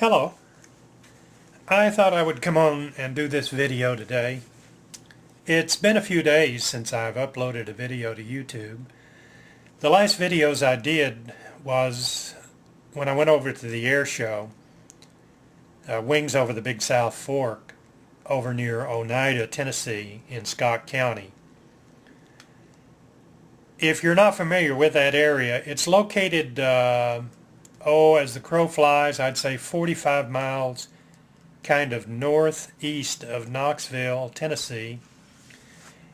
Hello. I thought I would come on and do this video today. It's been a few days since I've uploaded a video to YouTube. The last videos I did was when I went over to the air show, Wings Over the Big South Fork, over near Oneida, Tennessee in Scott County. If you're not familiar with that area, it's located as the crow flies, I'd say 45 miles kind of northeast of Knoxville, Tennessee.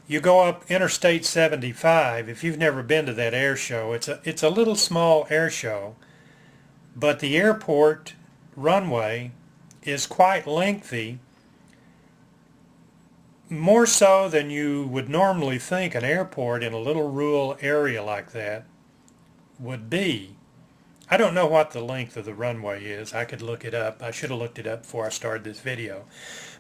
You go up Interstate 75. If you've never been to that air show, it's a little small air show, but the airport runway is quite lengthy, more so than you would normally think an airport in a little rural area like that would be. I don't know what the length of the runway is. I could look it up. I should have looked it up before I started this video.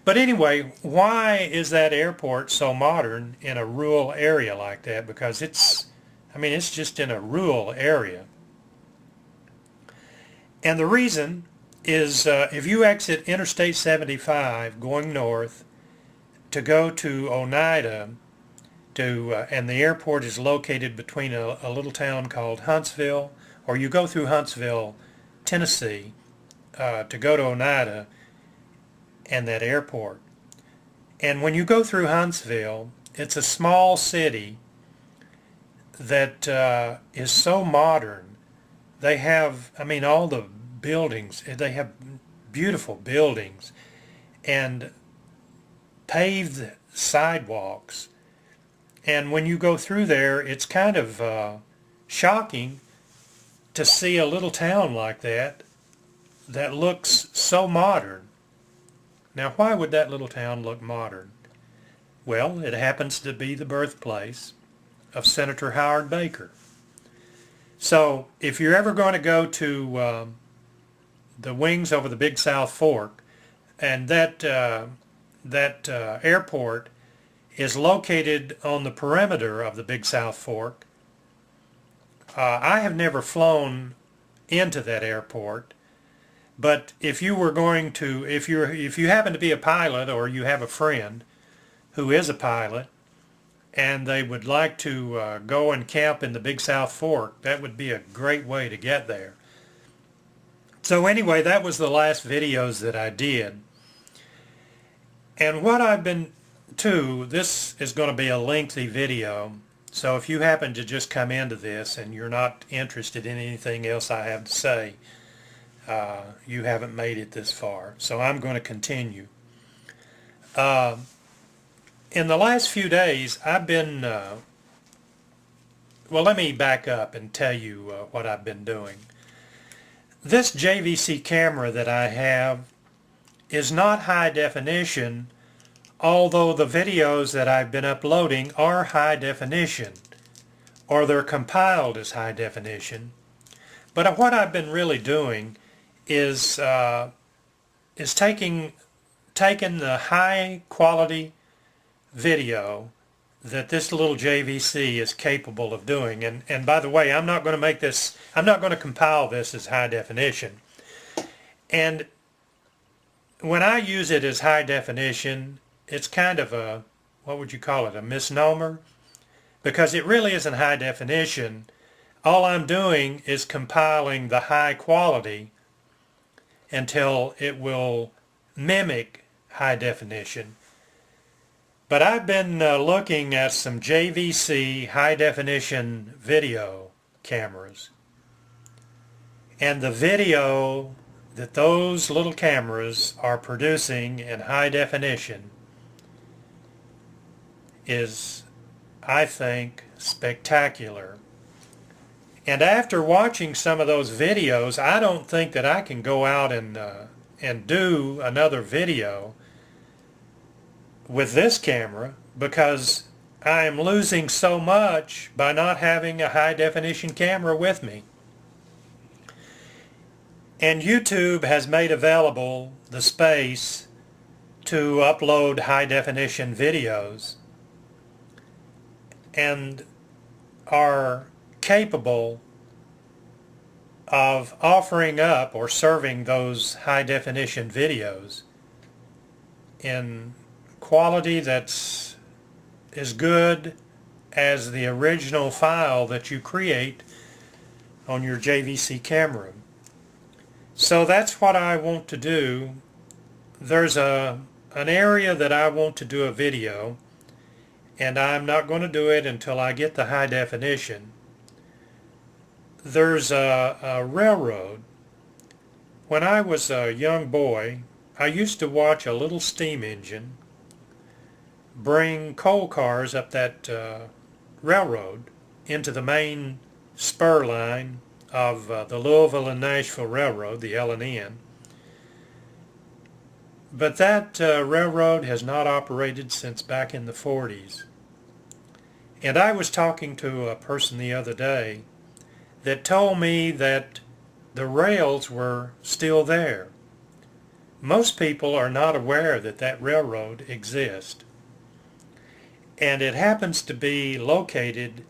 But anyway, why is that airport so modern in a rural area like that? Because it's just in a rural area. And the reason is if you exit Interstate 75 going north to go to Oneida, and the airport is located between a little town called Huntsville, or you go through Huntsville, Tennessee, to go to Oneida and that airport. And when you go through Huntsville, it's a small city that is so modern. They have, all the buildings, they have beautiful buildings and paved sidewalks. And when you go through there, it's kind of shocking to see a little town like that looks so modern. Now, why would that little town look modern? Well, it happens to be the birthplace of Senator Howard Baker. So if you're ever going to go to the Wings Over the Big South Fork, and that airport is located on the perimeter of the Big South Fork, I have never flown into that airport, but if you were going to, if you happen to be a pilot, or you have a friend who is a pilot and they would like to go and camp in the Big South Fork, that would be a great way to get there. So anyway, that was the last videos that I did. And what I've been this is going to be a lengthy video. So if you happen to just come into this and you're not interested in anything else I have to say, you haven't made it this far. So I'm going to continue. In the last few days, I've been, well, let me back up and tell you what I've been doing. This JVC camera that I have is not high definition, although the videos that I've been uploading are high definition, or they're compiled as high definition. But what I've been really doing is taking the high quality video that this little JVC is capable of doing. And by the way, I'm not going to compile this as high definition. And when I use it as high definition, it's kind of a, what would you call it, a misnomer? Because it really isn't high definition. All I'm doing is compiling the high quality until it will mimic high definition. But I've been looking at some JVC high definition video cameras. And the video that those little cameras are producing in high definition is, I think, spectacular. And after watching some of those videos, I don't think that I can go out and do another video with this camera, because I am losing so much by not having a high definition camera with me. And YouTube has made available the space to upload high definition videos, and are capable of offering up or serving those high definition videos in quality that's as good as the original file that you create on your JVC camera. So that's what I want to do. There's an area that I want to do a video, and I'm not going to do it until I get the high definition. There's a railroad. When I was a young boy, I used to watch a little steam engine bring coal cars up that railroad into the main spur line of the Louisville and Nashville Railroad, the L&N. But that railroad has not operated since back in the 40s. And I was talking to a person the other day that told me that the rails were still there. Most people are not aware that that railroad exists. And it happens to be located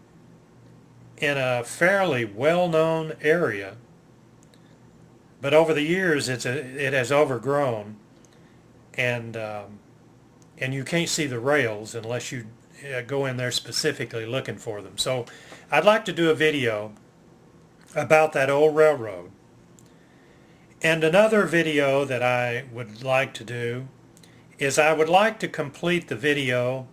in a fairly well-known area. But over the years it has overgrown, and you can't see the rails unless you go in there specifically looking for them. So I'd like to do a video about that old railroad. And another video that I would like to do is I would like to complete the video.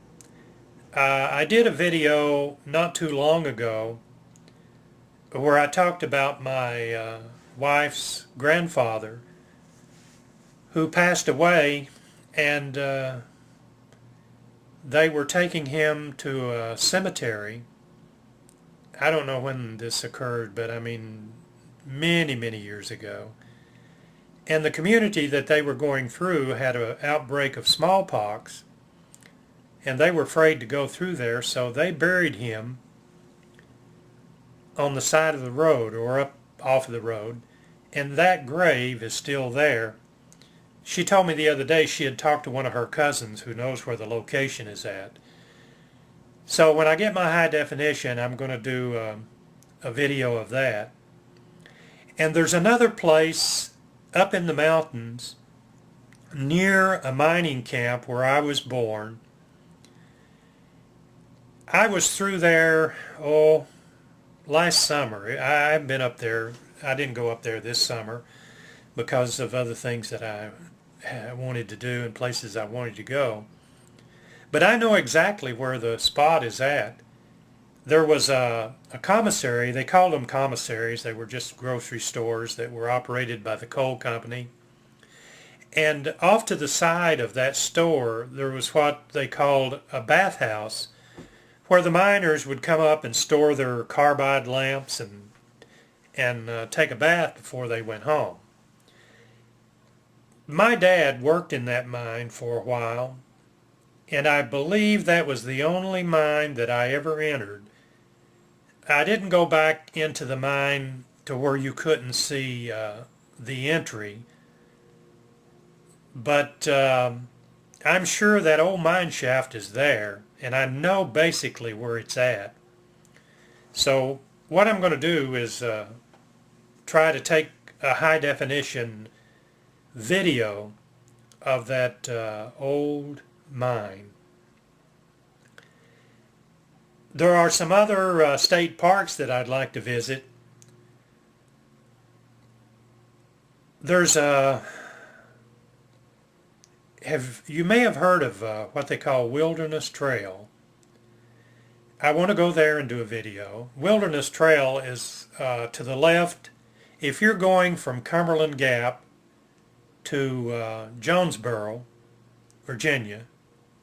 I did a video not too long ago where I talked about my wife's grandfather who passed away, and they were taking him to a cemetery. I don't know when this occurred, but I mean many, many years ago. And the community that they were going through had an outbreak of smallpox, and they were afraid to go through there, so they buried him on the side of the road or up off of the road, and that grave is still there. She told me the other day she had talked to one of her cousins who knows where the location is at. So when I get my high definition, I'm going to do a video of that. And there's another place up in the mountains near a mining camp where I was born. I was through there, last summer. I haven't been up there. I didn't go up there this summer because of other things that I wanted to do and places I wanted to go. But I know exactly where the spot is at. There was a commissary. They called them commissaries. They were just grocery stores that were operated by the coal company. And off to the side of that store, there was what they called a bathhouse, where the miners would come up and store their carbide lamps and take a bath before they went home. My dad worked in that mine for a while, and I believe that was the only mine that I ever entered. I didn't go back into the mine to where you couldn't see the entry, but I'm sure that old mine shaft is there, and I know basically where it's at. So what I'm going to do is try to take a high definition video of that old mine. There are some other state parks that I'd like to visit. There's you may have heard of what they call Wilderness Trail. I want to go there and do a video. Wilderness Trail is to the left. If you're going from Cumberland Gap to Jonesboro, Virginia,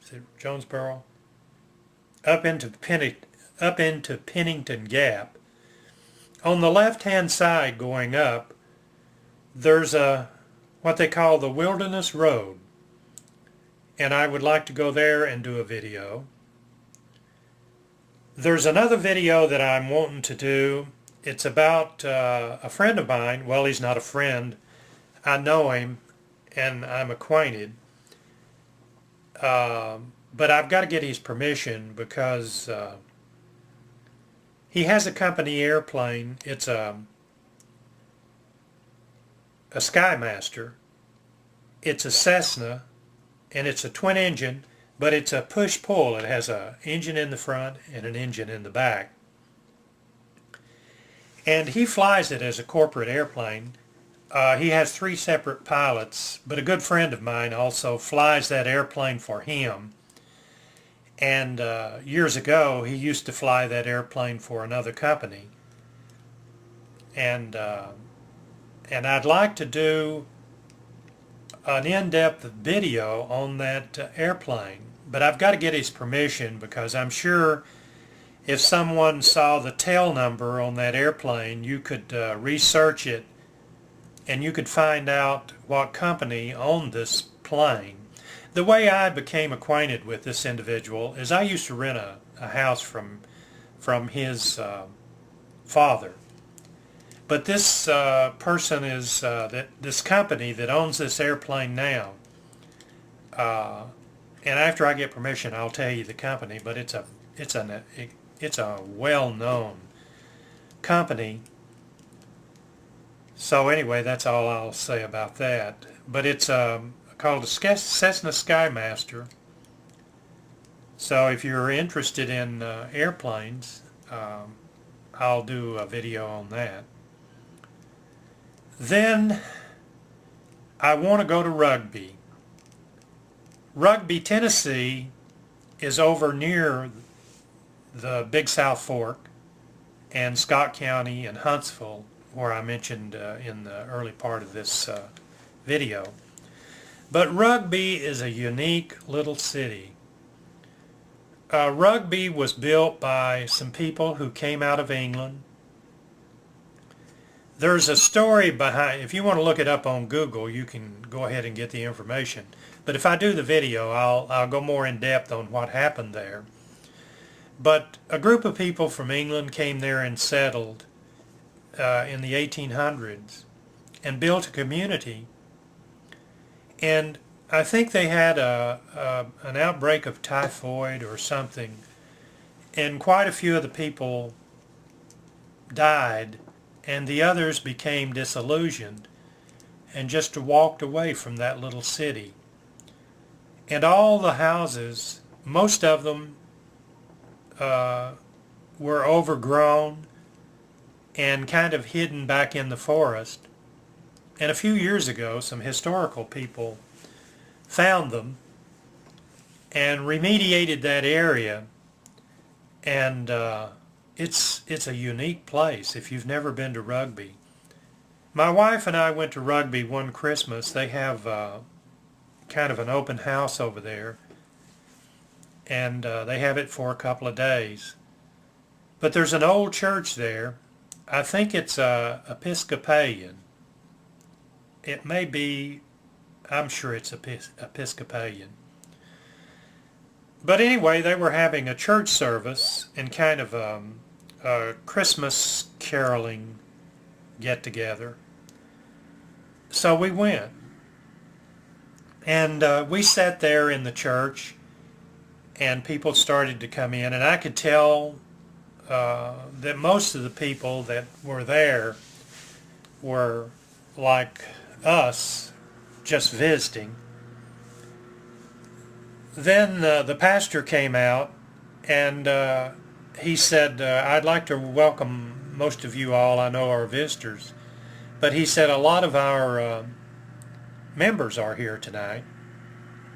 is it Jonesboro? Up into Pennington Gap. On the left-hand side going up, there's what they call the Wilderness Road, and I would like to go there and do a video. There's another video that I'm wanting to do. It's about a friend of mine. Well, he's not a friend. I know him and I'm acquainted. But I've got to get his permission because he has a company airplane. It's a a Skymaster. It's a Cessna, and it's a twin engine, but it's a push-pull. It has an engine in the front and an engine in the back. And he flies it as a corporate airplane. He has 3 separate pilots, but a good friend of mine also flies that airplane for him. And years ago, he used to fly that airplane for another company. And I'd like to do an in-depth video on that airplane, but I've got to get his permission, because I'm sure if someone saw the tail number on that airplane, you could research it and you could find out what company owned this plane. The way I became acquainted with this individual is I used to rent a house from his father. But this person is this company that owns this airplane now. And after I get permission, I'll tell you the company. But it's a well-known company. So anyway, that's all I'll say about that. But it's called a Cessna Skymaster. So if you're interested in airplanes, I'll do a video on that. Then I want to go to Rugby. Rugby, Tennessee is over near the Big South Fork and Scott County and Huntsville, where I mentioned in the early part of this video. But Rugby is a unique little city. Rugby was built by some people who came out of England. There's a story behind, if you want to look it up on Google, you can go ahead and get the information. But if I do the video, I'll go more in depth on what happened there. But a group of people from England came there and settled in the 1800s and built a community. And I think they had an outbreak of typhoid or something, and quite a few of the people died, and the others became disillusioned and just walked away from that little city. And all the houses, most of them were overgrown and kind of hidden back in the forest. And a few years ago, some historical people found them and remediated that area, and it's a unique place if you've never been to Rugby. My wife and I went to Rugby one Christmas. They have kind of an open house over there, and they have it for a couple of days. But there's an old church there. I think it's Episcopalian. It may be, I'm sure it's Episcopalian. But anyway, they were having a church service and kind of a Christmas caroling get-together. So we went. And we sat there in the church, and people started to come in, and I could tell that most of the people that were there were like us, just visiting. Then the pastor came out, and he said, I'd like to welcome most of you all. I know are visitors. But he said a lot of our members are here tonight.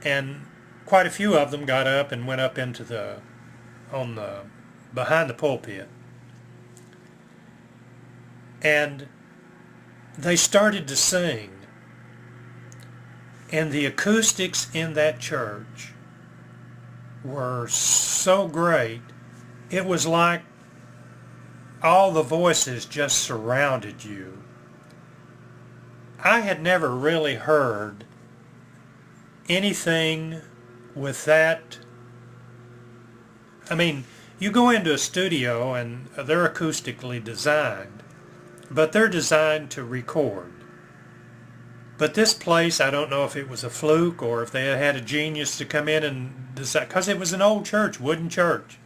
And quite a few of them got up and went up into behind the pulpit. And they started to sing. And the acoustics in that church were so great, it was like all the voices just surrounded you. I had never really heard anything with that. I mean, you go into a studio and they're acoustically designed, but they're designed to record. But this place, I don't know if it was a fluke or if they had a genius to come in and decide, because it was an old church, wooden church.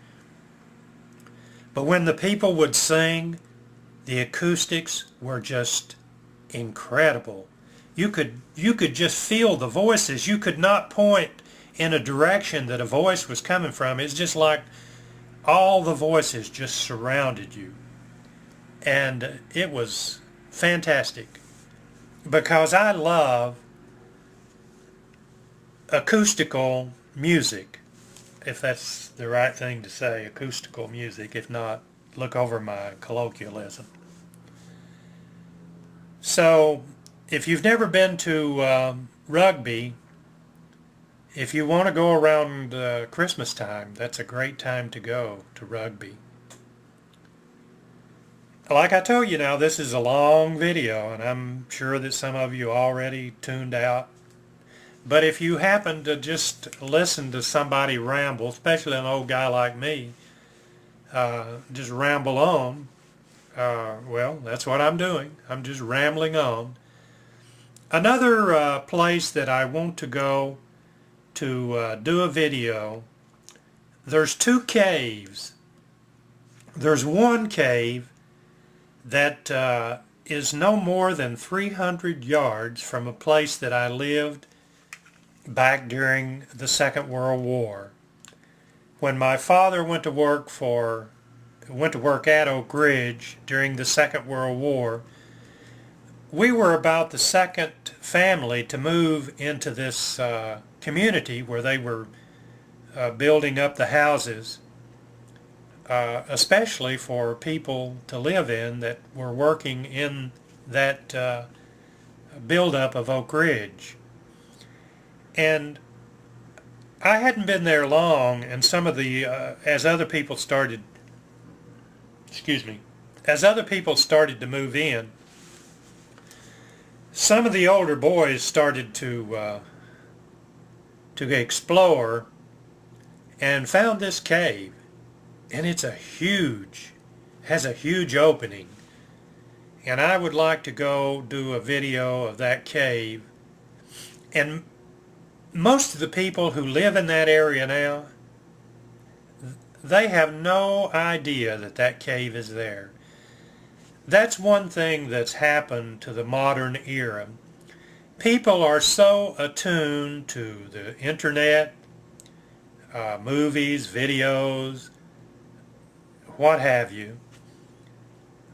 But when the people would sing, the acoustics were just incredible. you could just feel the voices. You could not point in a direction that a voice was coming from. It's just like all the voices just surrounded you. And it was fantastic because I love acoustical music, if that's the right thing to say, acoustical music. If not, look over my colloquialism. So if you've never been to Rugby, if you want to go around Christmas time, that's a great time to go to Rugby. Like I told you now, this is a long video, and I'm sure that some of you already tuned out. But if you happen to just listen to somebody ramble, especially an old guy like me, just ramble on, well, that's what I'm doing. I'm just rambling on. Another place that I want to go to do a video, there's two caves. There's one cave that is no more than 300 yards from a place that I lived back during the Second World War. When my father went to work at Oak Ridge during the Second World War, we were about the second family to move into this community where they were building up the houses, especially for people to live in that were working in that buildup of Oak Ridge. And I hadn't been there long, and some of the, as other people started to move in, some of the older boys started to explore and found this cave. And it's has a huge opening. And I would like to go do a video of that cave. And most of the people who live in that area now, they have no idea that that cave is there. That's one thing that's happened to the modern era. People are so attuned to the internet, movies, videos, what have you,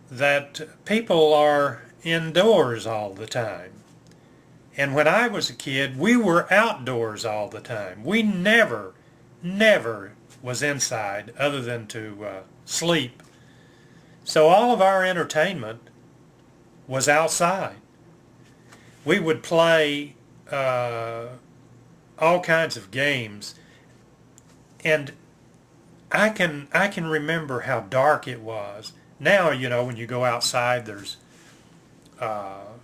that people are indoors all the time. And when I was a kid, we were outdoors all the time. We never was inside other than to sleep. So all of our entertainment was outside. We would play all kinds of games, and I can remember how dark it was. Now, you know, when you go outside, there's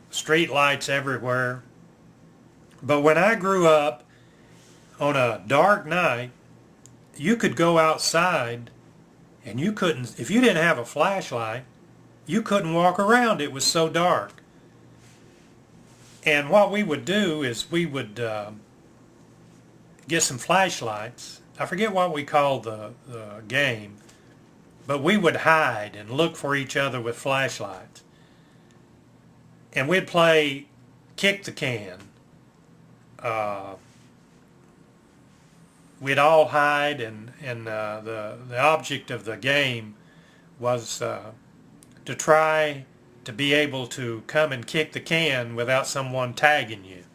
street lights everywhere. But when I grew up, on a dark night, you could go outside and you couldn't, if you didn't have a flashlight, you couldn't walk around. It was so dark. And what we would do is we would get some flashlights. I forget what we called the game, but we would hide and look for each other with flashlights. And we'd play kick the can. We'd all hide, and the object of the game was to try to be able to come and kick the can without someone tagging you.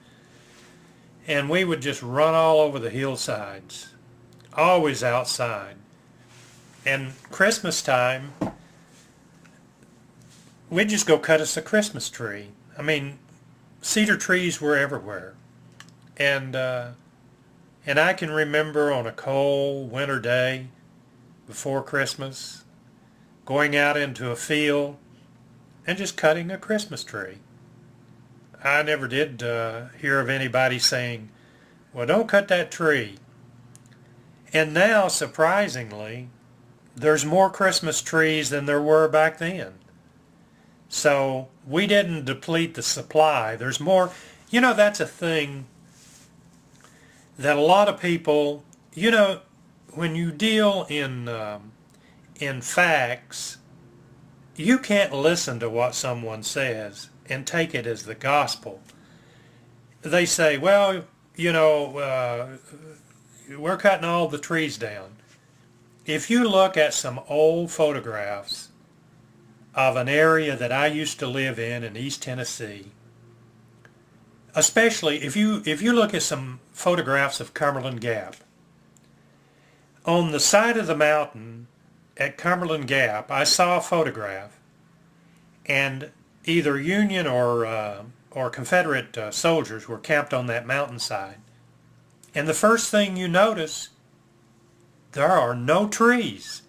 And we would just run all over the hillsides, always outside. And Christmas time, we'd just go cut us a Christmas tree. I mean, cedar trees were everywhere. And I can remember on a cold winter day before Christmas, going out into a field and just cutting a Christmas tree. I never did hear of anybody saying, well, don't cut that tree. And now, surprisingly, there's more Christmas trees than there were back then. So we didn't deplete the supply. There's more. You know, that's a thing that a lot of people, you know, when you deal in facts, you can't listen to what someone says and take it as the gospel. they say, well, you know, we're cutting all the trees down. If you look at some old photographs of an area that I used to live in East Tennessee, especially if you look at some photographs of Cumberland Gap, on the side of the mountain at Cumberland Gap, I saw a photograph, and either Union or Confederate soldiers were camped on that mountainside. And the first thing you notice, there are no trees.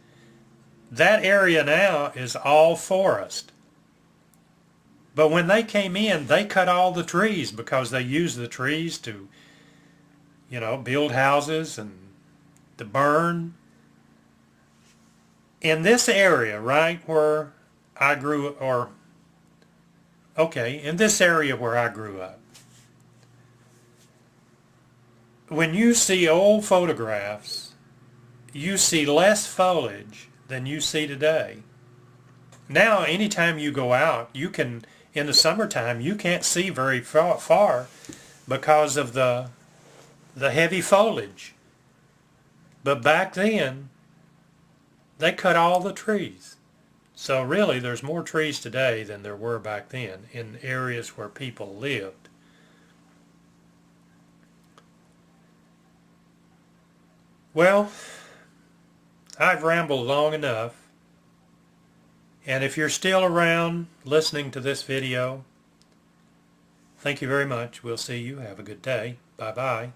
That area now is all forest. But when they came in, they cut all the trees because they used the trees to, you know, build houses and to burn. In this area, right where I grew, in this area where I grew up, when you see old photographs, you see less foliage than you see today. Now, anytime you go out, you can, in the summertime, you can't see very far because of the heavy foliage. But back then, they cut all the trees. So really, there's more trees today than there were back then in areas where people lived. Well, I've rambled long enough. And if you're still around listening to this video, thank you very much. We'll see you. Have a good day. Bye-bye.